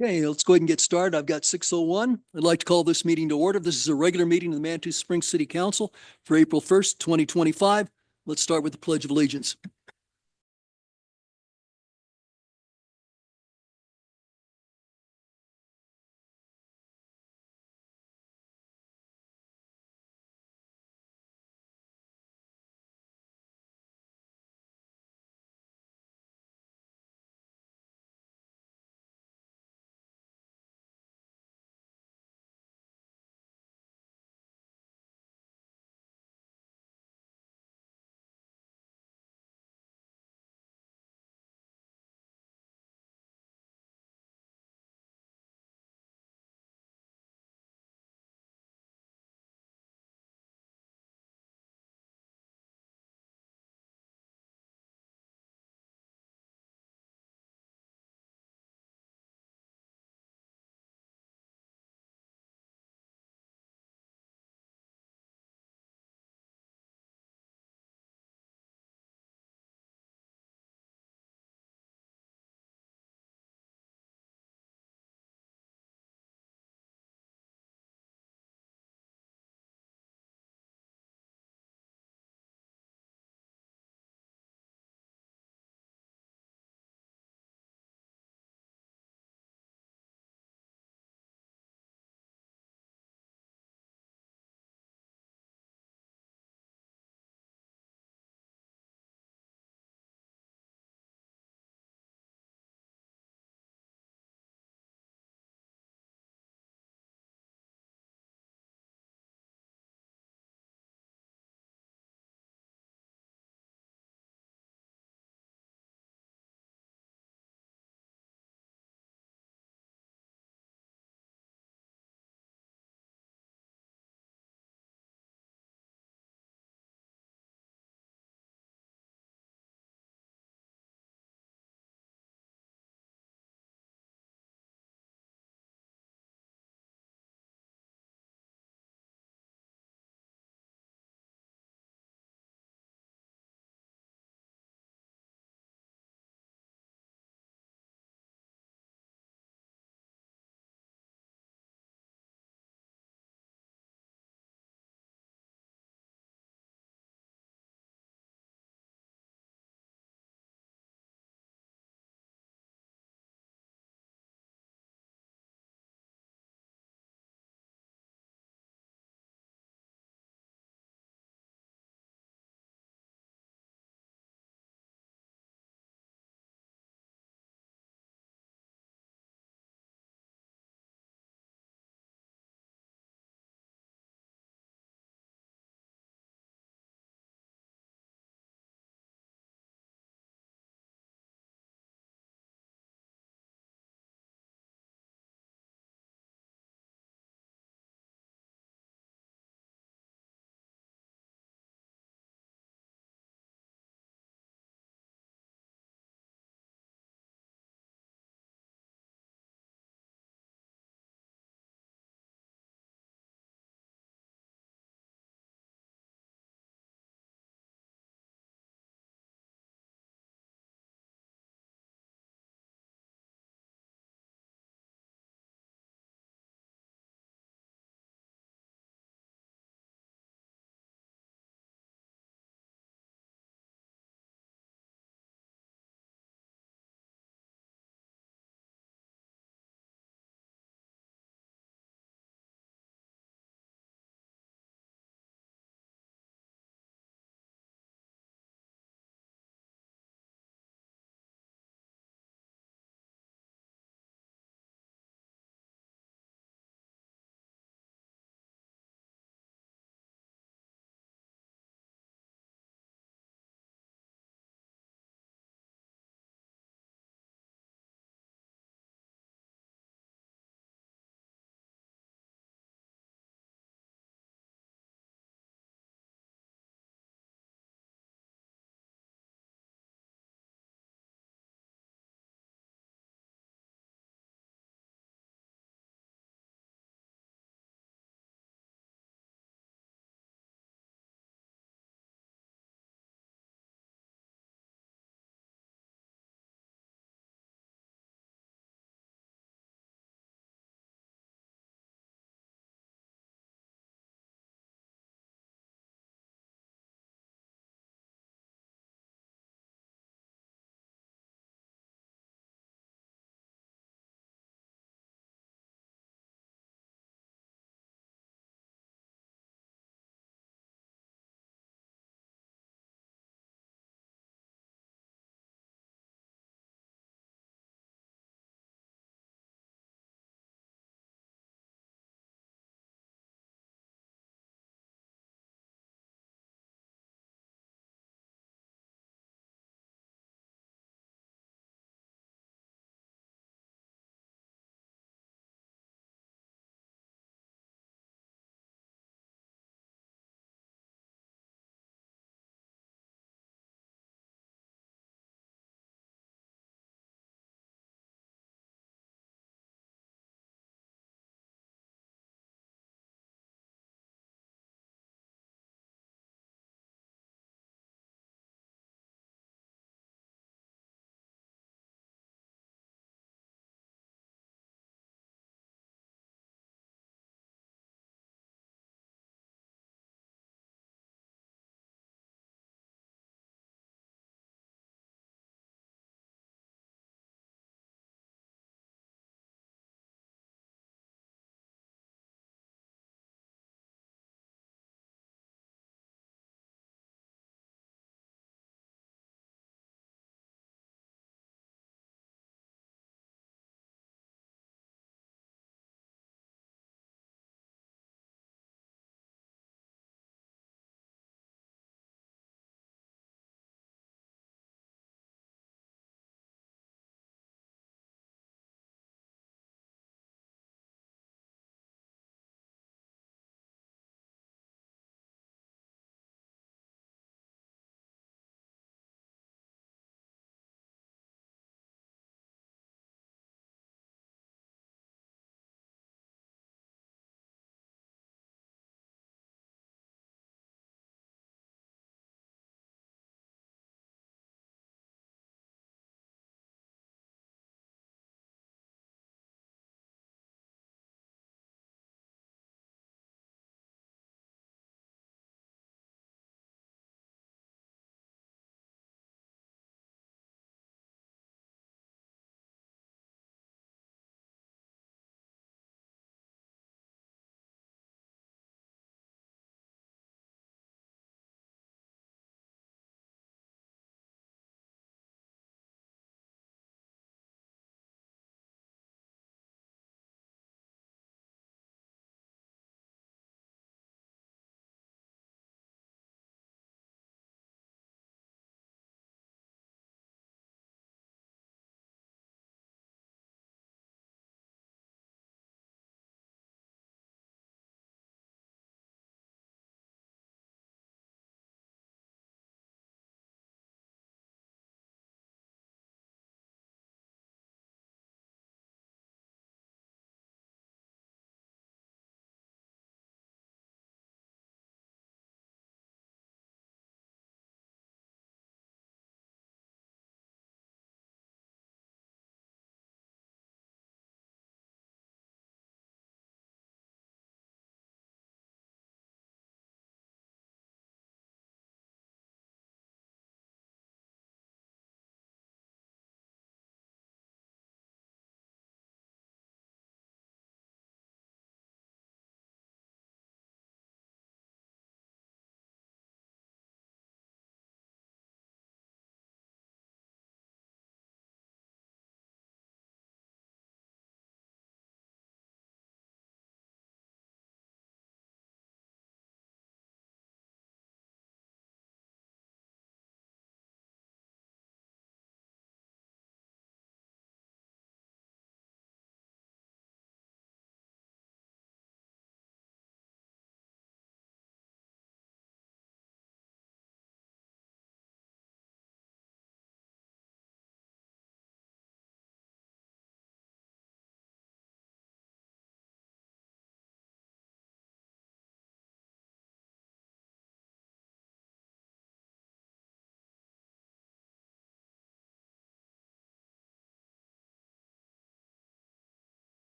Okay, let's go ahead and get started. I've got 6:01. I'd like to call this meeting to order. This is a regular meeting of the Manitou Springs City Council for April 1st, 2025. Let's start with the Pledge of Allegiance.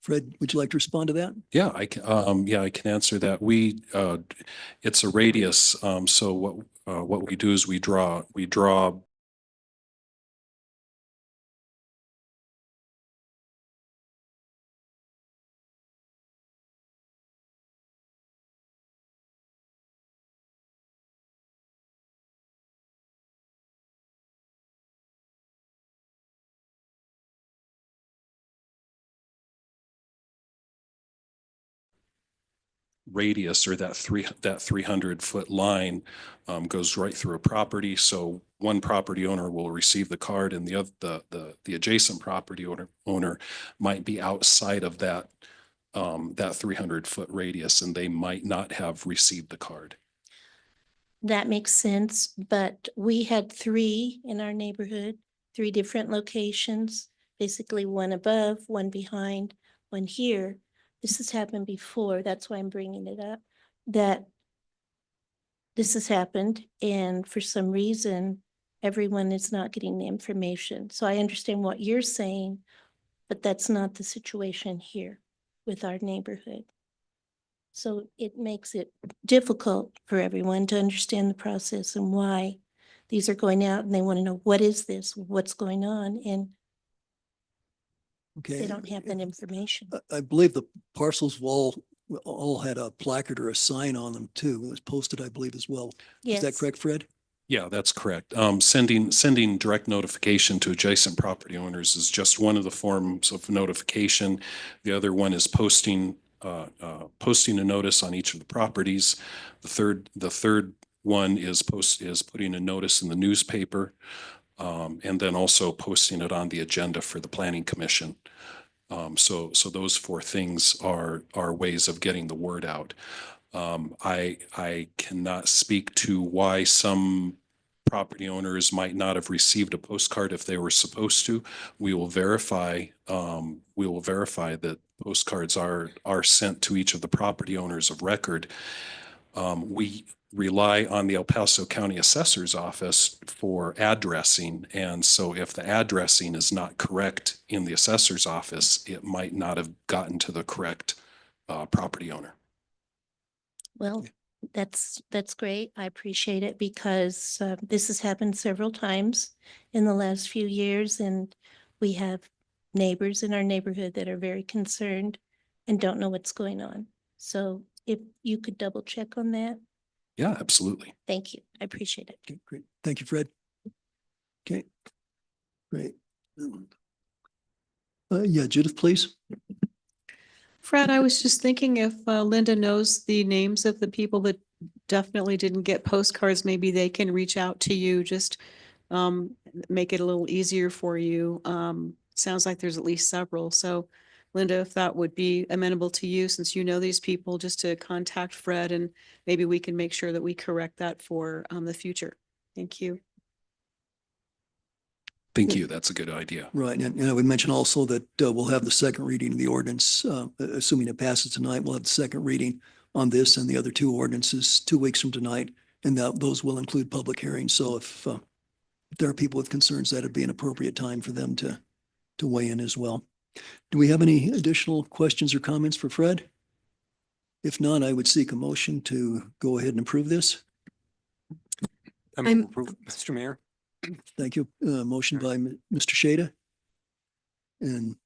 Fred, would you like to respond to that? Yeah, I can answer that. It's a radius. So what we do is we draw radius, or that 300-foot line goes right through a property. So one property owner will receive the card, and the adjacent property owner might be outside of that 300-foot radius, and they might not have received the card. That makes sense, but we had 3 in our neighborhood, 3 different locations, basically one above, one behind, one here. This has happened before. That's why I'm bringing it up, that this has happened, and for some reason, everyone is not getting the information. So I understand what you're saying, but that's not the situation here with our neighborhood. So it makes it difficult for everyone to understand the process and why these are going out, and they want to know, what is this? What's going on? And Okay. they don't have that information. I believe the parcels all had a placard or a sign on them too. It was posted, I believe, as well. Is that Yes. correct, Fred? Yeah, that's correct. Sending direct notification to adjacent property owners is just one of the forms of notification. The other one is posting a notice on each of the properties. The third one is putting a notice in the newspaper, and then also posting it on the agenda for the Planning Commission. So those 4 things are ways of getting the word out. I cannot speak to why some property owners might not have received a postcard if they were supposed to. We will verify that postcards are sent to each of the property owners of record. We rely on the El Paso County Assessor's Office for addressing. And so if the addressing is not correct in the assessor's office, it might not have gotten to the correct property owner. Well, that's great. I appreciate it, because this has happened several times in the last few years, and we have neighbors in our neighborhood that are very concerned and don't know what's going on. So if you could double check on that, Yeah, absolutely. thank you. I appreciate it. Okay, great. Thank you, Fred. Okay, great. Yeah, Judith, please. Fred, I was just thinking, if Linda knows the names of the people that definitely didn't get postcards, maybe they can reach out to you, just make it a little easier for you. Sounds like there's at least several. So Linda, if that would be amenable to you, since you know these people, just to contact Fred, and maybe we can make sure that we correct that for the future. Thank you. Thank you. That's a good idea. Right. And I would mention also that we'll have the second reading of the ordinance, assuming it passes tonight, we'll have the second reading on this and the other 2 ordinances 2 weeks from tonight. And those will include public hearings. So if there are people with concerns, that'd be an appropriate time for them to weigh in as well. Do we have any additional questions or comments for Fred? If not, I would seek a motion to go ahead and approve this. Mr. Mayor. Thank you. Motion by Mr. Shada. And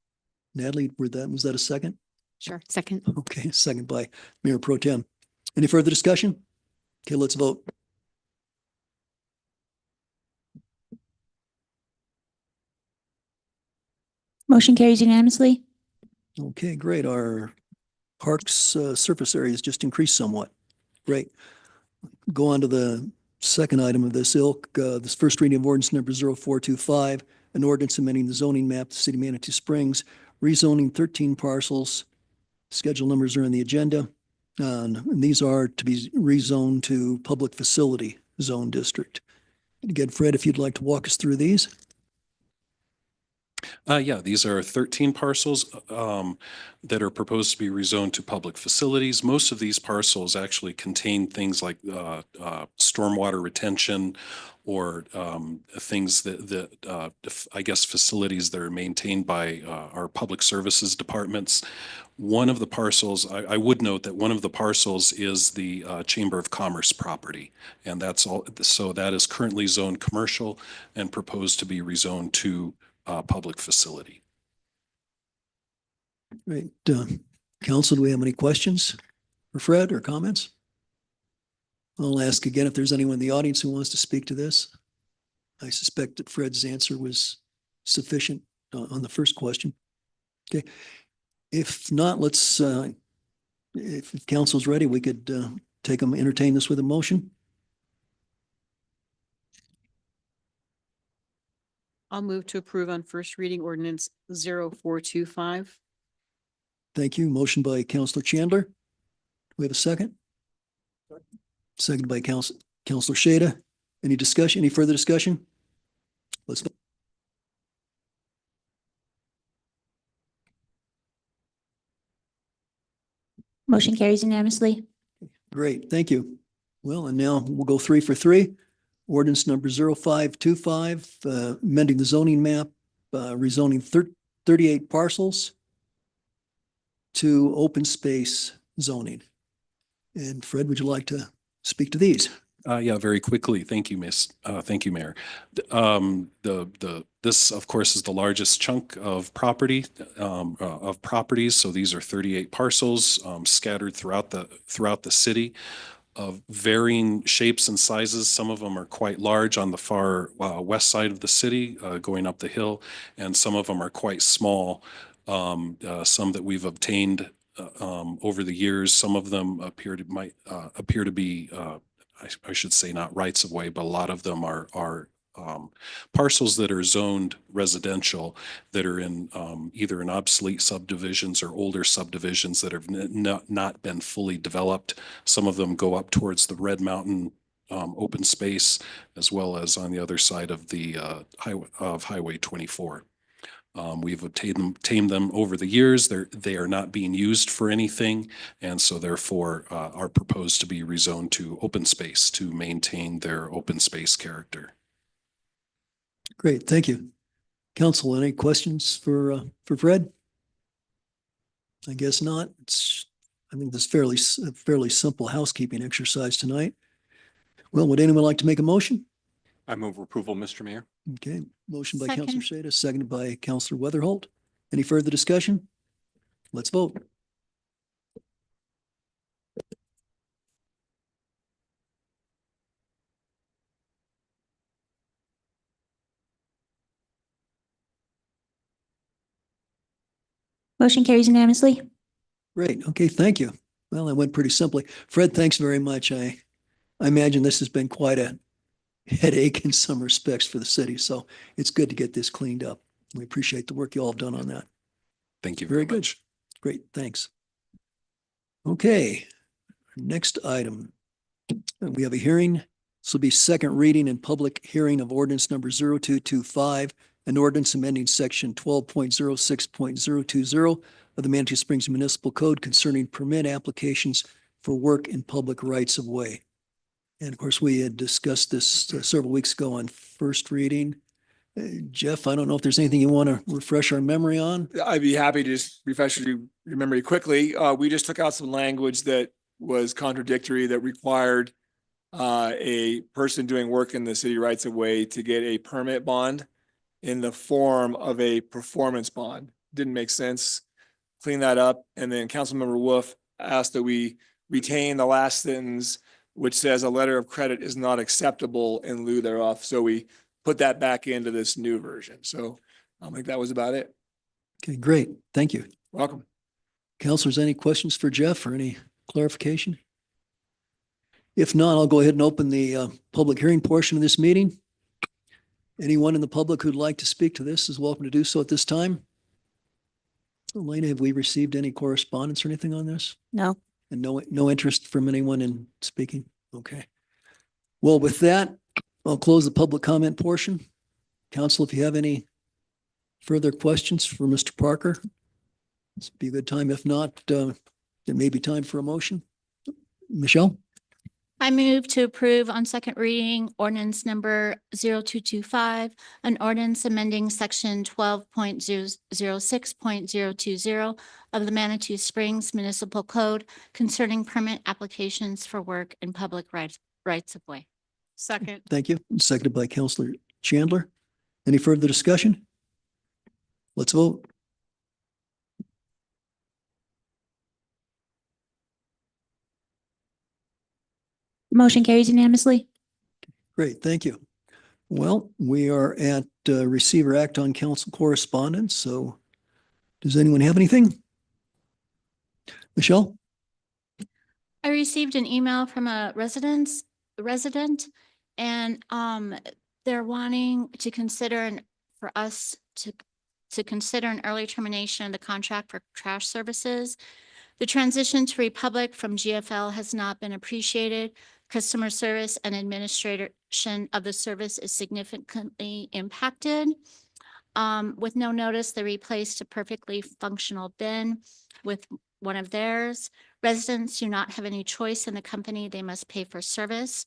Natalie, was that a second? Sure. Second. Okay, second by Mayor Pro Tem. Any further discussion? Okay, let's vote. Motion carries unanimously. Okay, great. Our parks surface areas just increased somewhat. Great. Go on to the second item of this ilk, this first reading of ordinance number 0425, an ordinance amending the zoning map of the city of Manitou Springs, rezoning 13 parcels. Schedule numbers are in the agenda. And these are to be rezoned to public facility zone district. Again, Fred, if you'd like to walk us through these. Yeah, these are 13 parcels that are proposed to be rezoned to public facilities. Most of these parcels actually contain things like stormwater retention or things I guess, facilities that are maintained by our public services departments. One of the parcels, I would note that one of the parcels is the Chamber of Commerce property. And that's all, so that is currently zoned commercial and proposed to be rezoned to public facility. Great. Council, do we have any questions for Fred or comments? I'll ask again if there's anyone in the audience who wants to speak to this. I suspect that Fred's answer was sufficient on the first question. Okay. If not, let's, if council's ready, we could entertain this with a motion. I'll move to approve on first reading ordinance 0425. Thank you. Motion by Councilor Chandler. Do we have a second? Second by Councilor Shada. Any discussion, any further discussion? Let's vote. Motion carries unanimously. Great, thank you. Well, and now we'll go 3 for 3. Ordinance number 0525, amending the zoning map, rezoning 38 parcels to open space zoning. And Fred, would you like to speak to these? Yeah, very quickly. Thank you, thank you, Mayor. This, of course, is the largest chunk of properties. So these are 38 parcels scattered throughout the city of varying shapes and sizes. Some of them are quite large on the far west side of the city, going up the hill, and some of them are quite small. Some that we've obtained over the years. Some of them might appear to be. I should say not rights of way, but a lot of them are parcels that are zoned residential that are in either in obsolete subdivisions or older subdivisions that have not been fully developed. Some of them go up towards the Red Mountain open space, as well as on the other side of the Highway 24. We've obtained them over the years. They are not being used for anything, and so therefore are proposed to be rezoned to open space to maintain their open space character. Great, thank you. Council, any questions for Fred? I guess not. I think this fairly simple housekeeping exercise tonight. Well, would anyone like to make a motion? I move approval, Mr. Mayor. Okay, motion by Second. Councilor Shada, seconded by Councilor Weatherholt. Any further discussion? Let's vote. Motion carries unanimously. Great. Okay, thank you. Well, that went pretty simply. Fred, thanks very much. I imagine this has been quite a headache in some respects for the city, so it's good to get this cleaned up. We appreciate the work you all have done on that. Thank you Very very good. much. Great, thanks. Okay, next item. We have a hearing. This will be second reading and public hearing of ordinance number 0225, an ordinance amending section 12.06.020 of the Manitou Springs Municipal Code concerning permit applications for work in public rights of way. And of course, we had discussed this several weeks ago on first reading. Jeff, I don't know if there's anything you want to refresh our memory on? I'd be happy to just refresh your memory quickly. We just took out some language that was contradictory, that required a person doing work in the city rights of way to get a permit bond in the form of a performance bond. Didn't make sense. Clean that up. And then Councilmember Wolf asked that we retain the last sentence, which says a letter of credit is not acceptable in lieu thereof. So we put that back into this new version. So I think that was about it. Okay, great. Thank you. Welcome. Counselors, any questions for Jeff or any clarification? If not, I'll go ahead and open the public hearing portion of this meeting. Anyone in the public who'd like to speak to this is welcome to do so at this time. Elena, have we received any correspondence or anything on this? No. And no interest from anyone in speaking? Okay. Well, with that, I'll close the public comment portion. Council, if you have any Further questions for Mr. Parker? This would be a good time. If not, it may be time for a motion. Michelle? I move to approve on second reading ordinance number 0225, an ordinance amending section 12.006.020 of the Manitou Springs Municipal Code concerning permit applications for work in public rights of way. Second. Thank you. Seconded by Counselor Chandler. Any further discussion? Let's vote. Motion carries unanimously. Great, thank you. Well, we are at receiver act on council correspondence, so does anyone have anything? Michelle? I received an email from a resident, and they're wanting to consider for us to consider an early termination of the contract for trash services. The transition to Republic from GFL has not been appreciated. Customer service and administration of the service is significantly impacted. With no notice, they replaced a perfectly functional bin with one of theirs. Residents do not have any choice in the company. They must pay for service.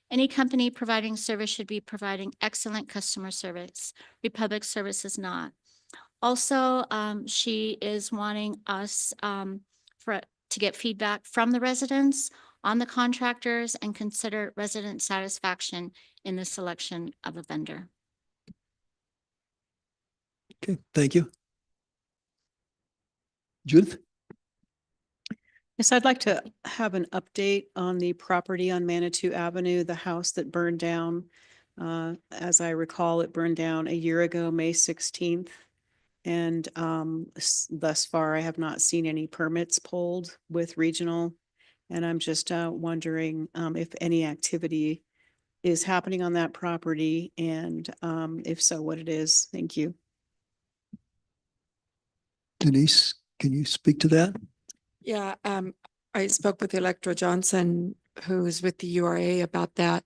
Any company providing service should be providing excellent customer service. Republic Service is not. Also, she is wanting us to get feedback from the residents on the contractors and consider resident satisfaction in the selection of a vendor. Okay, thank you. Judith? Yes, I'd like to have an update on the property on Manitou Avenue, the house that burned down. As I recall, it burned down a year ago, May 16th. And thus far, I have not seen any permits pulled with regional. And I'm just wondering if any activity is happening on that property, and if so, what it is. Thank you. Denise, can you speak to that? Yeah, I spoke with Electra Johnson, who is with the URA, about that.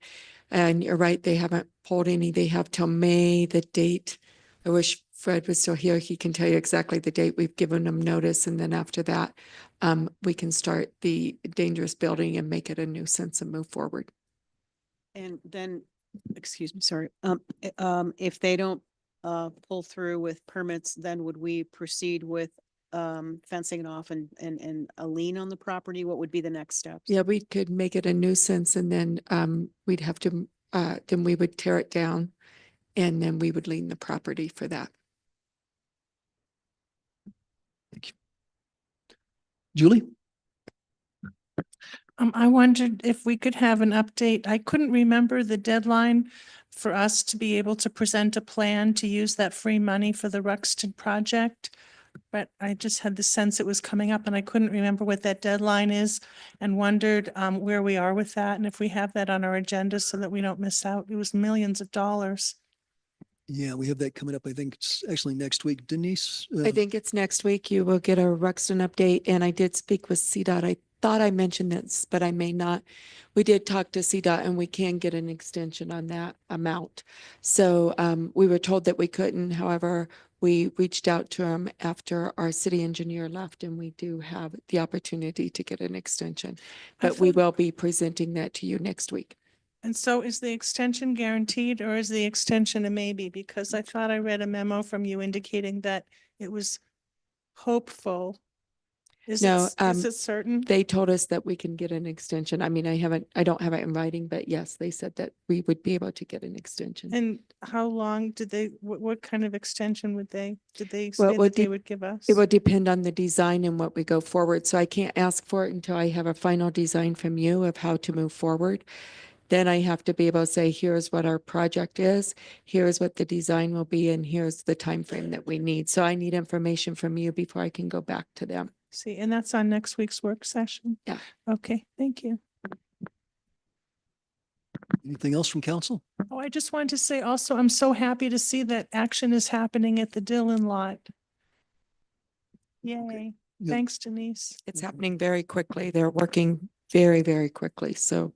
And you're right, they haven't pulled any. They have till May, the date. I wish Fred was still here. He can tell you exactly the date. We've given them notice. And then after that, we can start the dangerous building and make it a nuisance and move forward. And then, excuse me, sorry. If they don't pull through with permits, then would we proceed with fencing it off and a lien on the property? What would be the next steps? Yeah, we could make it a nuisance, and then we'd have to, then we would tear it down, and then we would lien the property for that. Julie? I wondered if we could have an update. I couldn't remember the deadline for us to be able to present a plan to use that free money for the Ruxton project. But I just had the sense it was coming up and I couldn't remember what that deadline is and wondered where we are with that and if we have that on our agenda so that we don't miss out. It was millions of dollars. Yeah, we have that coming up. I think it's actually next week. Denise? I think it's next week. You will get a Ruxton update, and I did speak with CDOT. I thought I mentioned this, but I may not. We did talk to CDOT, and we can get an extension on that amount. So we were told that we couldn't. However, we reached out to them after our city engineer left, and we do have the opportunity to get an extension. But we will be presenting that to you next week. And so is the extension guaranteed or is the extension a maybe? Because I thought I read a memo from you indicating that it was hopeful. Is No, it certain? They told us that we can get an extension. I mean, I don't have it in writing, but yes, they said that we would be able to get an extension. And how long did they, what kind of extension did they Well, say that they would give us? It will depend on the design and what we go forward. So I can't ask for it until I have a final design from you of how to move forward. Then I have to be able to say, here's what our project is, here's what the design will be, and here's the time frame that we need. So I need information from you before I can go back to them. See, and that's on next week's work session? Yeah. Okay, thank you. Anything else from council? Oh, I just wanted to say also, I'm so happy to see that action is happening at the Dillon lot. Yay. Yep. Thanks, Denise. It's happening very quickly. They're working very, very quickly. So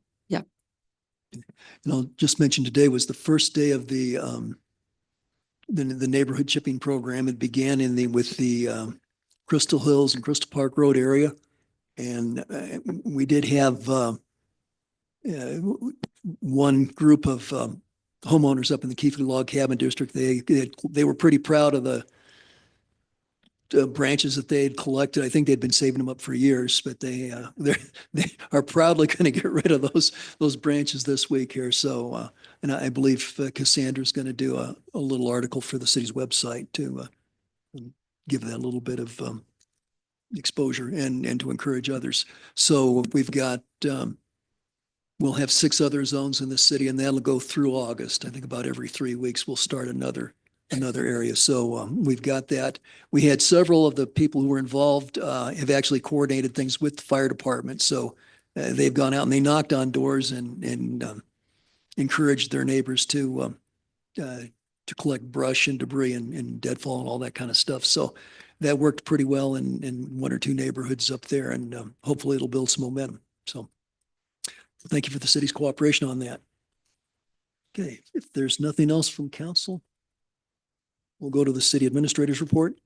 And I'll just mention today was the first day of the the neighborhood chipping program. It began with the Crystal Hills and Crystal Park Road area. And we did have one group of homeowners up in the Keithley Log Cabin District. They were pretty proud of the branches that they had collected. I think they'd been saving them up for years, but they are proudly going to get rid of those branches this week here. So, and I believe Cassandra's going to do a little article for the city's website to give that a little bit of exposure and to encourage others. So we've got we'll have 6 other zones in the city, and that'll go through August. I think about every 3 weeks we'll start another area. So we've got that. We had several of the people who were involved have actually coordinated things with the fire department. So they've gone out and they knocked on doors and encouraged their neighbors to collect brush and debris and deadfall and all that kind of stuff. So that worked pretty well in 1 or 2 neighborhoods up there, and hopefully it'll build some momentum. So thank you for the city's cooperation on that. Okay, if there's nothing else from council, we'll go to the city administrator's report.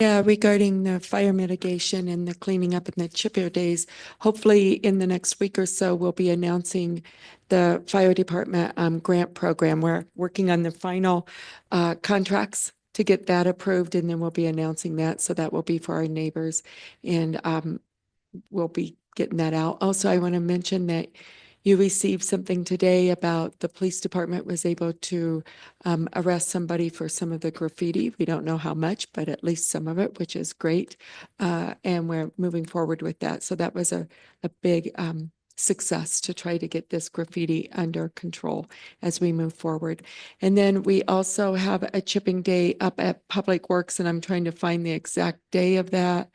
Yeah, regarding the fire mitigation and the cleaning up in the chipper days, hopefully in the next week or so, we'll be announcing the fire department grant program. We're working on the final contracts to get that approved, and then we'll be announcing that. So that will be for our neighbors, and we'll be getting that out. Also, I want to mention that you received something today about the police department was able to arrest somebody for some of the graffiti. We don't know how much, but at least some of it, which is great. And we're moving forward with that. So that was a big success to try to get this graffiti under control as we move forward. And then we also have a chipping day up at Public Works, and I'm trying to find the exact day of that.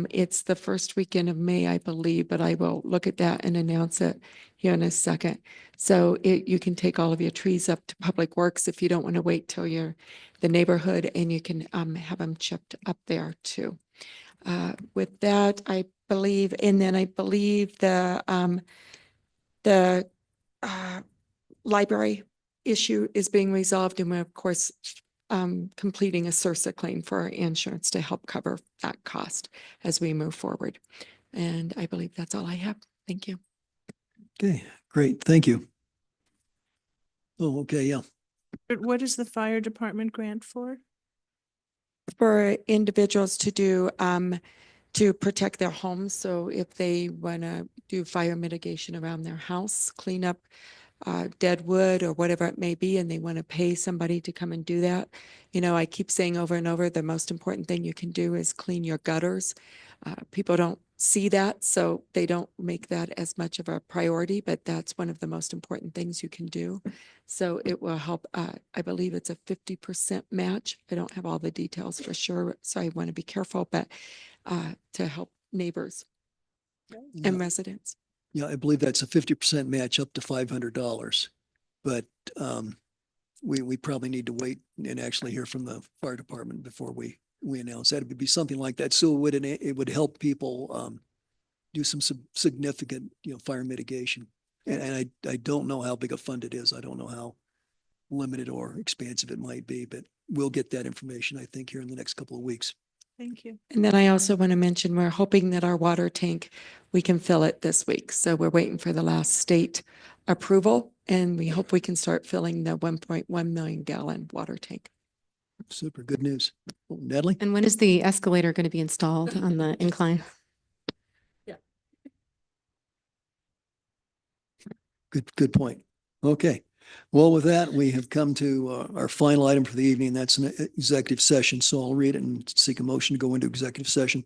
It's the first weekend of May, I believe, but I will look at that and announce it here in a second. So you can take all of your trees up to Public Works if you don't want to wait till you're the neighborhood, and you can have them chipped up there too. With that, I believe, and then I believe the library issue is being resolved, and we're of course completing a CIRSA claim for our insurance to help cover that cost as we move forward. And I believe that's all I have. Thank you. Okay, great. Thank you. Oh, okay, yeah. But what is the fire department grant for? For individuals to do to protect their homes. So if they want to do fire mitigation around their house, clean up dead wood or whatever it may be, and they want to pay somebody to come and do that. You know, I keep saying over and over, the most important thing you can do is clean your gutters. People don't see that, so they don't make that as much of a priority, but that's one of the most important things you can do. So it will help. I believe it's a 50% match. I don't have all the details for sure, so I want to be careful, but to help neighbors and residents. Yeah, I believe that's a 50% match up to $500. But we probably need to wait and actually hear from the fire department before we announce that. It would be something like that. So it would help people do some significant, fire mitigation. And I don't know how big a fund it is. I don't know how limited or expansive it might be, but we'll get that information, I think, here in the next couple of weeks. Thank you. And then I also want to mention, we're hoping that our water tank, we can fill it this week. So we're waiting for the last state approval, and we hope we can start filling the 1.1 million gallon water tank. Super, good news. Well, Natalie? And when is the escalator going to be installed on the incline? Good point. Okay. Well, with that, we have come to our final item for the evening. That's an executive session. So I'll read it and seek a motion to go into executive session.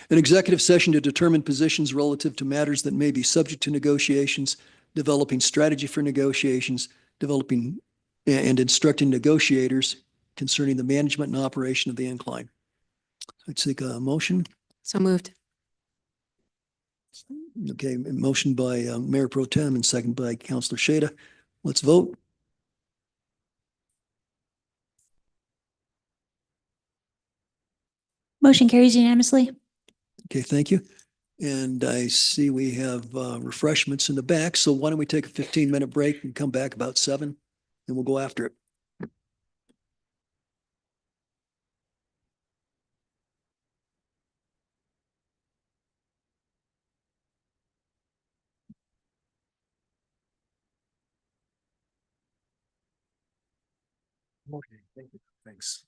An executive session to determine positions relative to matters that may be subject to negotiations, developing strategy for negotiations, developing and instructing negotiators concerning the management and operation of the incline. I'd seek a motion. So moved. Okay, motion by Mayor Pro Tem and second by Councilor Shada. Let's vote. Motion carries unanimously. Okay, thank you. And I see we have refreshments in the back. So why don't we take a 15-minute break and come back about 7 and we'll go after it. Okay, thank you. Thanks.